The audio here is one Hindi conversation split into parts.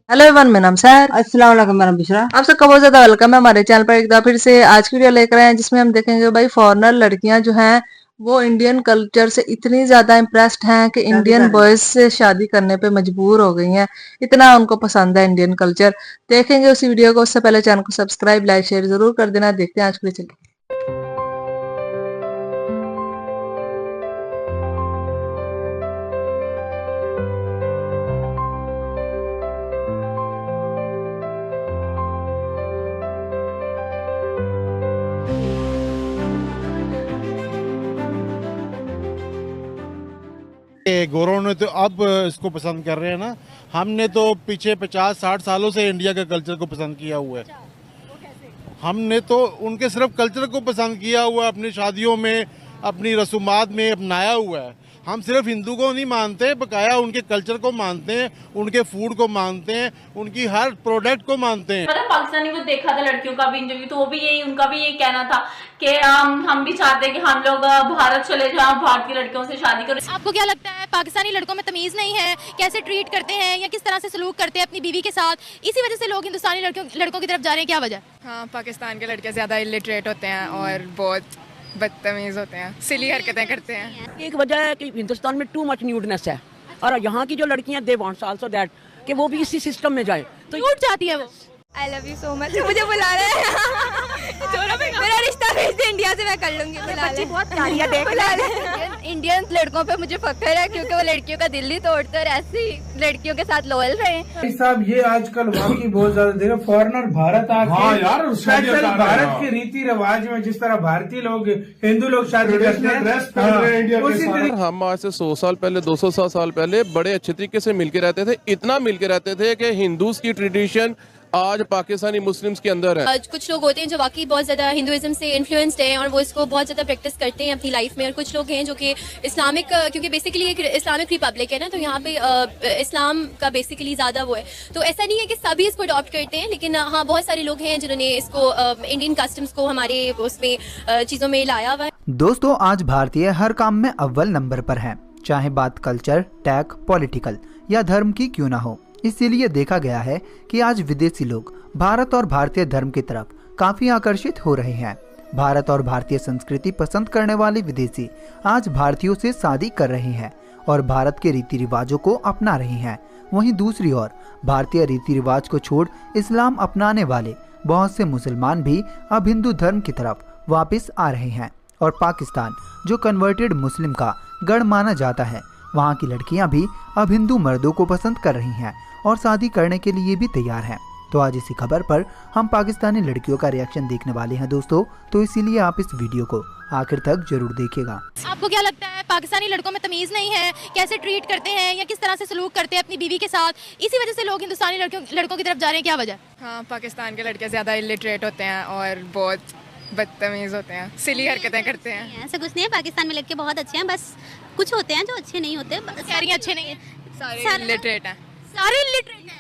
हेलो एवरीवन, मेरा नाम सर। अस्सलाम वालेकुम मैडम बिशरा। आप सबका बहुत ज्यादा वेलकम है हमारे चैनल पर। एक बार फिर से आज की वीडियो लेकर आए हैं जिसमें हम देखेंगे भाई फॉरेनर लड़कियां जो हैं वो इंडियन कल्चर से इतनी ज्यादा इम्प्रेस्ड हैं कि शादी इंडियन कर रही बॉयज से शादी करने पे मजबूर हो गई हैं। इतना उनको पसंद है इंडियन कल्चर। देखेंगे उसी वीडियो को। उससे पहले चैनल को सब्सक्राइब लाइक शेयर जरूर कर देना। देखते हैं आज की वीडियो। गोरों ने तो अब इसको पसंद कर रहे हैं ना। हमने तो पीछे 50-60 सालों से इंडिया के कल्चर को पसंद किया हुआ है। हमने तो उनके सिर्फ कल्चर को पसंद किया हुआ है, अपनी शादियों में अपनी रसूमात में अपनाया हुआ है। हम सिर्फ हिंदू को नहीं मानते, बकाया उनके कल्चर को मानते हैं, उनके फूड को मानते हैं, उनकी हर प्रोडक्ट को मानते हैं। मतलब पाकिस्तानी वो देखा था लड़कियों का भी इंटरव्यू, तो वो भी यही उनका भी यही कहना था कि हम भी चाहते हैं कि हम लोग भारत चले जाएं, भारत की लड़कियों से शादी करें। आपको क्या लगता है पाकिस्तानी लड़कों में तमीज नहीं है, कैसे ट्रीट करते हैं या किस तरह से सलूक करते हैं अपनी बीवी के साथ, इसी वजह से लोग हिंदुस्तानी लड़कों की तरफ जा रहे हैं? क्या वजह? हाँ, पाकिस्तान के लड़के ज़्यादा इलिटरेट होते हैं और बहुत बदतमीज़ होते हैं, सिली हरकतें करते हैं। एक वजह है कि हिंदुस्तान में टू मच न्यूडनेस है और यहाँ की जो लड़कियाँ दे वांट्स आल्सो दैट कि वो भी इसी सिस्टम में जाए। तो न्यूड चाहती है वो। I love you so much. मुझे बुला रहे हैं मेरा रिश्ता भेज दे इंडिया से, मैं कर लूंगी। बहुत प्यारी है, देख इंडियन लड़कों पे मुझे फख्र है क्योंकि वो लड़कियों का दिल नहीं तोड़ते और ऐसी लड़कियों के साथ लॉयल रहे। साहब ये आजकल वाकई बहुत ज्यादा देख रहे फॉरेनर भारत आके। हाँ यार, स्पेशल भारत के रीति रिवाज में जिस तरह भारतीय लोग हिंदू लोग शादी करते हैं, ड्रेस पहन रहे हैं इंडिया के साथ। हम आज से 100 साल पहले 200 साल पहले बड़े अच्छे तरीके से मिलके रहते थे। इतना मिलके रहते थे कि हिंदूज की ट्रेडिशन आज पाकिस्तानी मुस्लिम्स के अंदर है। कुछ लोग होते हैं जो वाकई बहुत ज्यादा हिंदुइज्म से इन्फ्लुएंस्ड हैं और वो इसको बहुत ज्यादा प्रैक्टिस करते हैं अपनी लाइफ में, और कुछ लोग हैं जो कि इस्लामिक, क्योंकि बेसिकली एक इस्लामिक रिपब्लिक है ना, तो यहाँ पे इस्लाम का बेसिकली ज्यादा वो है। तो ऐसा नहीं है कि सभी इसको अडॉप्ट करते हैं, लेकिन हाँ बहुत सारे लोग हैं जिन्होंने इसको इंडियन कस्टम्स को हमारे उसमें चीजों में लाया हुआ है। दोस्तों, आज भारतीय हर काम में अव्वल नंबर पर हैं, चाहे बात कल्चर, टैग, पॉलिटिकल या धर्म की क्यों ना हो। इसीलिए देखा गया है कि आज विदेशी लोग भारत और भारतीय धर्म की तरफ काफी आकर्षित हो रहे हैं। भारत और भारतीय संस्कृति पसंद करने वाले विदेशी आज भारतीयों से शादी कर रहे हैं और भारत के रीति रिवाजों को अपना रहे हैं। वहीं दूसरी ओर भारतीय रीति रिवाज को छोड़ इस्लाम अपनाने वाले बहुत से मुसलमान भी अब हिंदू धर्म की तरफ वापस आ रहे हैं और पाकिस्तान, जो कन्वर्टेड मुस्लिम का गढ़ माना जाता है, वहाँ की लड़कियां भी अब हिंदू मर्दों को पसंद कर रही हैं और शादी करने के लिए भी तैयार हैं। तो आज इसी खबर पर हम पाकिस्तानी लड़कियों का रिएक्शन देखने वाले हैं दोस्तों, तो इसीलिए आप इस वीडियो को आखिर तक जरूर देखिएगा। आपको क्या लगता है पाकिस्तानी लड़कों में तमीज नहीं है, कैसे ट्रीट करते हैं या किस तरह से सलूक करते हैं अपनी बीवी के साथ, इसी वजह से लोग हिंदुस्तानी लड़कों की तरफ जा रहे हैं? क्या वजह? हाँ, पाकिस्तान के लड़के ज़्यादा इलिटरेट होते हैं और बहुत बदतमीज़ होते हैं, सिली हरकतें करते हैं। ऐसा कुछ नहीं है, पाकिस्तान में लड़के बहुत अच्छे हैं, बस कुछ होते हैं जो अच्छे नहीं होते। सारे अच्छे नहीं है, सारे इलिटरेट हैं, सारे इलिटरेट हैं।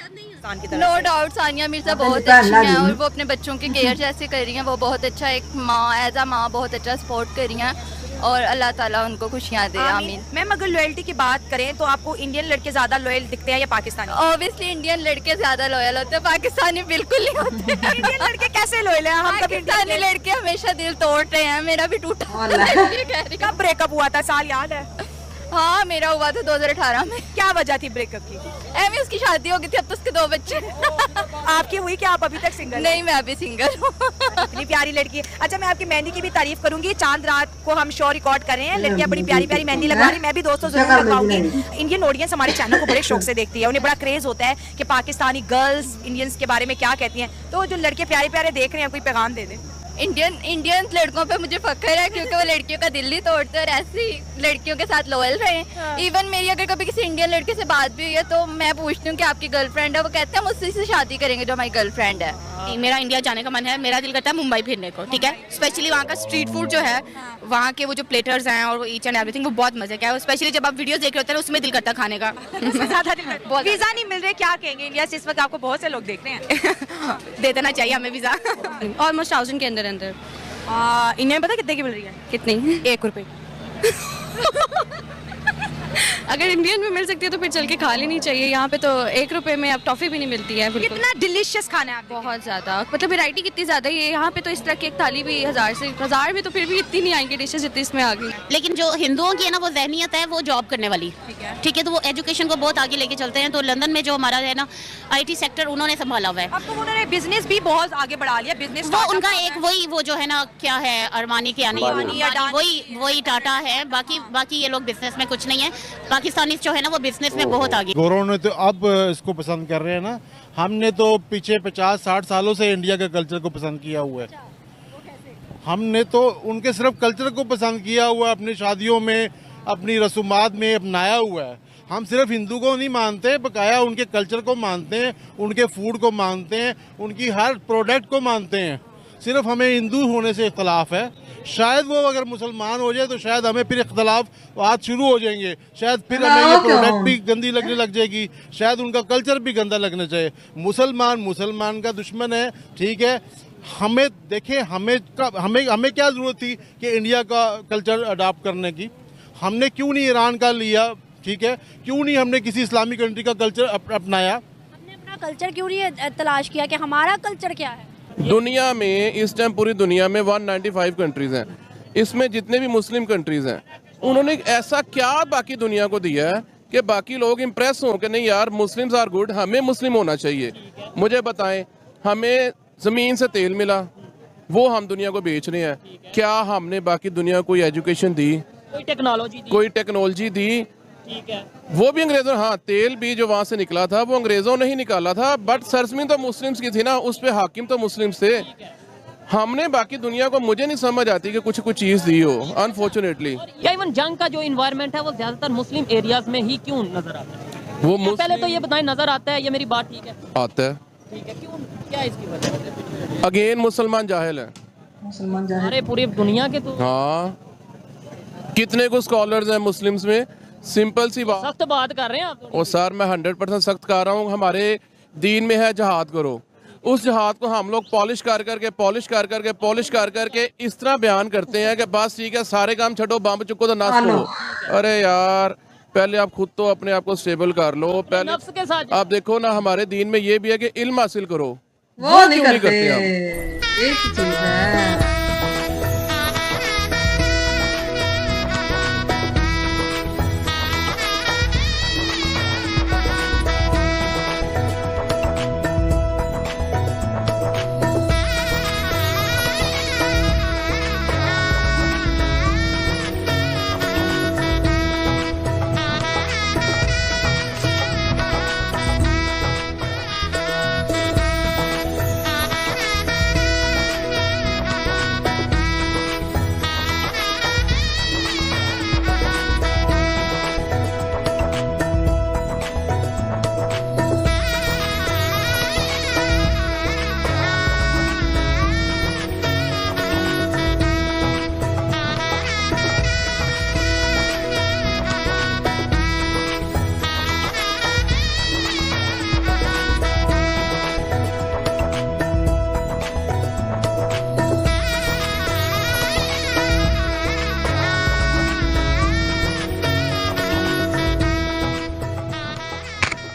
No doubt. सानिया मिर्जा बहुत अच्छी हैं और वो अपने बच्चों के केयर जैसे कर रही हैं, वो बहुत अच्छा एक माँ, एज अ माँ बहुत अच्छा सपोर्ट कर रही हैं और अल्लाह ताला उनको खुशियाँ दे, आमीन। मैम, अगर लॉयल्टी की बात करें तो आपको इंडियन लड़के ज्यादा लॉयल दिखते हैं या पाकिस्तानी? ऑब्वियसली इंडियन लड़के ज्यादा लॉयल होते हैं, पाकिस्तानी बिल्कुल नहीं होते। इंडियन लड़के कैसे लॉयल हैं? हम पाकिस्तानी लड़के हमेशा दिल तोड़ रहे हैं, मेरा भी टूटा। कब ब्रेकअप हुआ था, साल याद है? हाँ, मेरा हुआ था 2018 में। क्या वजह थी ब्रेकअप की? एमी उसकी शादी हो गई थी, अब तो उसके 2 बच्चे। आपकी हुई क्या? आप अभी तक सिंगल? नहीं, मैं अभी सिंगल हूँ। इतनी प्यारी लड़की है। अच्छा, मैं आपकी मेहंदी की भी तारीफ करूंगी। चांद रात को हम शो रिकॉर्ड कर रहे हैं, लड़कियां बड़ी प्यारी प्यारी मेहंदी लगवा रही। मैं भी दोस्तों जरूर लगवाऊंगी। इंडियन ऑडियंस हमारे चैनल को बड़े शौक से देखती है, उन्हें बड़ा क्रेज होता है कि पाकिस्तानी गर्ल्स इंडियंस के बारे में क्या कहती हैं। तो जो लड़के प्यारे प्यारे देख रहे हैं, कोई पैगाम दे दे। इंडियन लड़कों पे मुझे फख्र है क्योंकि वो लड़कियों का दिल नहीं तोड़ते और ऐसी लड़कियों के साथ लॉयल रहे। इवन मेरी अगर कभी किसी इंडियन लड़के से बात भी हुई है तो मैं पूछती हूँ कि आपकी गर्लफ्रेंड है, वो कहते हैं हम उसी से शादी करेंगे जो हमारी गर्लफ्रेंड है। मेरा इंडिया जाने का मन है, मेरा दिल करता है मुंबई फिरने को, ठीक है। स्पेशली वहाँ का स्ट्रीट फूड जो है, वहाँ के वो जो प्लेटर्स हैं और ईच एंड एवरीथिंग, वो बहुत मजे का है। स्पेशली जब आप वीडियोस देख रहे होते हैं उसमें दिल करता है खाने का। वीजा नहीं मिल रहे, क्या कहेंगे? इंडिया से इस वक्त आपको बहुत से लोग देख रहे हैं। दे देना चाहिए हमें वीजा। ऑलमोस्ट 1000 के अंदर अंदर। इन्हें पता कितने की मिल रही है? कितनी? 1 रुपए। अगर इंडियन में मिल सकती है तो फिर चल के खा लेनी चाहिए। यहाँ पे तो 1 रुपए में अब टॉफी भी नहीं मिलती है। कितना डिलीशियस खाना है, बहुत ज्यादा, मतलब वैरायटी कितनी ज्यादा है यहाँ पे। तो इस तरह की एक थाली भी 1000 में तो फिर भी इतनी नहीं आएंगी डिशेज जितनी इसमें आ गई। लेकिन जो हिंदुओं की है ना वो जहनियत है वो जॉब करने वाली, ठीक है, तो वो एजुकेशन को बहुत आगे लेके चलते हैं। तो लंदन में जो हमारा है ना IT सेक्टर उन्होंने संभाला हुआ है। अब तो उन्होंने बिजनेस भी बहुत आगे बढ़ा लिया। बिजनेस वो उनका एक वो जो है ना क्या है अरमानी के आनी वही टाटा है। बाकी ये लोग बिजनेस में कुछ नहीं है। पाकिस्तानी जो है ना वो बिजनेस में बहुत आगे। गौरव ने तो अब इसको पसंद कर रहे हैं ना, हमने तो पीछे 50-60 सालों से इंडिया के कल्चर को पसंद किया हुआ है। हमने तो उनके सिर्फ कल्चर को पसंद किया हुआ है, अपनी शादियों में अपनी रसूमात में अपनाया हुआ है। हम सिर्फ हिंदू को नहीं मानते, बकाया उनके कल्चर को मानते हैं, उनके फूड को मानते हैं, उनकी हर प्रोडक्ट को मानते हैं। सिर्फ हमें हिंदू होने से इख्तलाफ है। शायद वो अगर मुसलमान हो जाए तो शायद हमें फिर इख्तलाफ आज शुरू हो जाएंगे। शायद फिर हमें ये प्रोडक्ट भी गंदी लगने लग जाएगी, शायद उनका कल्चर भी गंदा लगना चाहिए। मुसलमान का दुश्मन है, ठीक है। हमें देखें, हमें क्या ज़रूरत थी कि इंडिया का कल्चर अडॉप्ट करने की? हमने क्यों नहीं ईरान का लिया, ठीक है? क्यों नहीं हमने किसी इस्लामिक कंट्री का कल्चर अपनाया? हमने अपना कल्चर क्यों नहीं तलाश किया कि हमारा कल्चर क्या है? दुनिया में इस टाइम पूरी दुनिया में 195 कंट्रीज हैं। इसमें जितने भी मुस्लिम कंट्रीज हैं उन्होंने ऐसा क्या बाकी दुनिया को दिया है कि बाकी लोग इम्प्रेस हों कि नहीं यार मुस्लिम्स आर गुड, हमें मुस्लिम होना चाहिए। मुझे बताएं, हमें ज़मीन से तेल मिला, वो हम दुनिया को बेच रहे हैं। क्या हमने बाकी दुनिया को कोई एजुकेशन दी, कोई टेक्नोलॉजी दी? ठीक है, वो भी अंग्रेजों, हाँ तेल भी जो वहाँ से निकला था वो अंग्रेजों ने ही निकाला था, बट सरजमीन तो मुस्लिम्स की थी ना, उस पे हाकिम तो मुस्लिम्स थे। हमने बाकी दुनिया को, मुझे नहीं समझ आती कि कुछ चीज़ दी हो, अनफॉर्चुनेटली। या इवन जंग का जो इन्वायरमेंट है वो ज्यादातर मुस्लिम एरियाज में ही क्यों नजर आता है? वो पहले तो ये बताएं, नजर आता है, ये मेरी बात ठीक है? आता है, ठीक है, क्यों, क्या इसकी वजह? अगेन मुसलमान जाहिल है, अरे पूरी दुनिया के तो। हाँ, कितने को स्कॉलर्स हैं मुस्लिम्स में, सिंपल सी बात। सख्त बात कर रहे हैं आप? और सर मैं 100% सख्त कर रहा हूँ। हमारे दीन में है जहाद करो, उस जहाद को हम लोग पॉलिश कर करके इस तरह बयान करते हैं कि बस ठीक है सारे काम छो, बम चुको तो नाश करो। अरे यार पहले आप खुद तो अपने आप को स्टेबल कर लो। पहले नफ्स के साथ आप देखो ना, हमारे दीन में ये भी है कि इल्म हासिल करो, वो नहीं क्यों करते हम? एक चीज है।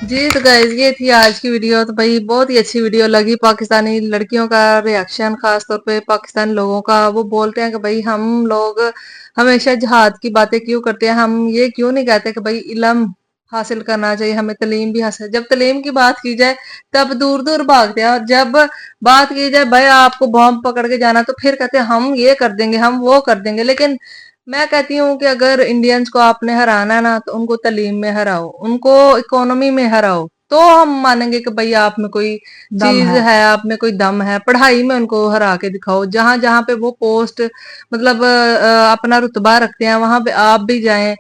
जी तो गाइस ये थी आज की वीडियो। तो भाई बहुत ही अच्छी वीडियो लगी। पाकिस्तानी लड़कियों का रिएक्शन, खास तौर पे पाकिस्तानी लोगों का, वो बोलते हैं कि भाई हम लोग हमेशा जिहाद की बातें क्यों करते हैं, हम ये क्यों नहीं कहते कि भाई इल्म हासिल करना चाहिए, हमें तलीम भी हासिल। जब तलीम की बात की जाए तब दूर दूर भागते हैं, और जब बात की जाए भाई आपको बॉम्ब पकड़ के जाना तो फिर कहते हैं हम ये कर देंगे, हम वो कर देंगे। लेकिन मैं कहती हूँ कि अगर इंडियंस को आपने हराना ना तो उनको तलीम में हराओ, उनको इकोनॉमी में हराओ, तो हम मानेंगे कि भाई आप में कोई चीज है, आप में कोई दम है। पढ़ाई में उनको हरा के दिखाओ, जहां जहां पे वो पोस्ट मतलब अपना रुतबा रखते हैं वहां पे आप भी जाएं।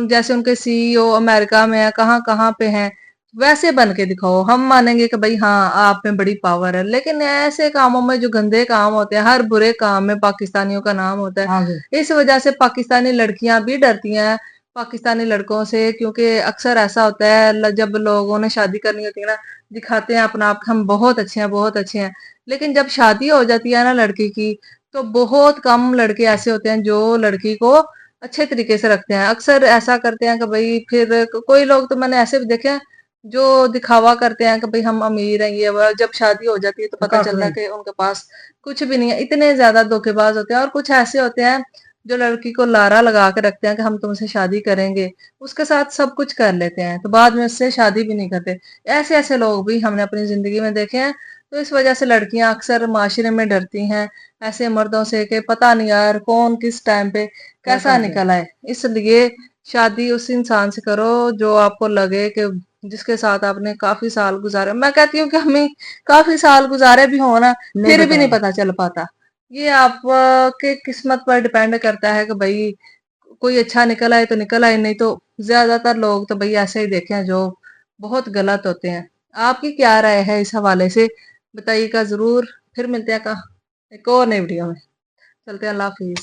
जैसे उनके CEO अमेरिका में है, कहाँ कहाँ पे हैं, वैसे बन के दिखाओ, हम मानेंगे कि भाई हाँ आप में बड़ी पावर है। लेकिन ऐसे कामों में जो गंदे काम होते हैं, हर बुरे काम में पाकिस्तानियों का नाम होता है। इस वजह से पाकिस्तानी लड़कियां भी डरती हैं पाकिस्तानी लड़कों से, क्योंकि अक्सर ऐसा होता है जब लोगों ने शादी करनी होती है ना, दिखाते हैं अपना आप, हम बहुत अच्छे हैं, बहुत अच्छे हैं। लेकिन जब शादी हो जाती है ना लड़की की, तो बहुत कम लड़के ऐसे होते हैं जो लड़की को अच्छे तरीके से रखते हैं। अक्सर ऐसा करते हैं कि भाई फिर कोई लोग तो मैंने ऐसे भी देखे हैं जो दिखावा करते हैं कि भाई हम अमीर हैं, ये वो। जब शादी हो जाती है तो पता चलता है कि उनके पास कुछ भी नहीं है। इतने ज्यादा धोखेबाज होते हैं। और कुछ ऐसे होते हैं जो लड़की को लारा लगा के रखते हैं कि हम तुमसे शादी करेंगे, उसके साथ सब कुछ कर लेते हैं, तो बाद में उससे शादी भी नहीं करते। ऐसे ऐसे लोग भी हमने अपनी जिंदगी में देखे हैं। तो इस वजह से लड़कियां अक्सर माशरे में डरती हैं ऐसे मर्दों से कि पता नहीं यार कौन किस टाइम पे कैसा निकल आए। इसलिए शादी उस इंसान से करो जो आपको लगे कि जिसके साथ आपने काफी साल गुजारे। मैं कहती हूँ कि हमें काफी साल गुजारे भी हो ना, फिर भी नहीं पता चल पाता। ये आप के किस्मत पर डिपेंड करता है कि भाई कोई अच्छा निकल आए तो निकल आए, नहीं तो ज्यादातर लोग तो भाई ऐसे ही देखे हैं जो बहुत गलत होते हैं। आपकी क्या राय है इस हवाले से, बताइएगा जरूर। फिर मिलते हैं का एक और नई वीडियो में। चलते हैं, अल्लाह हाफिज।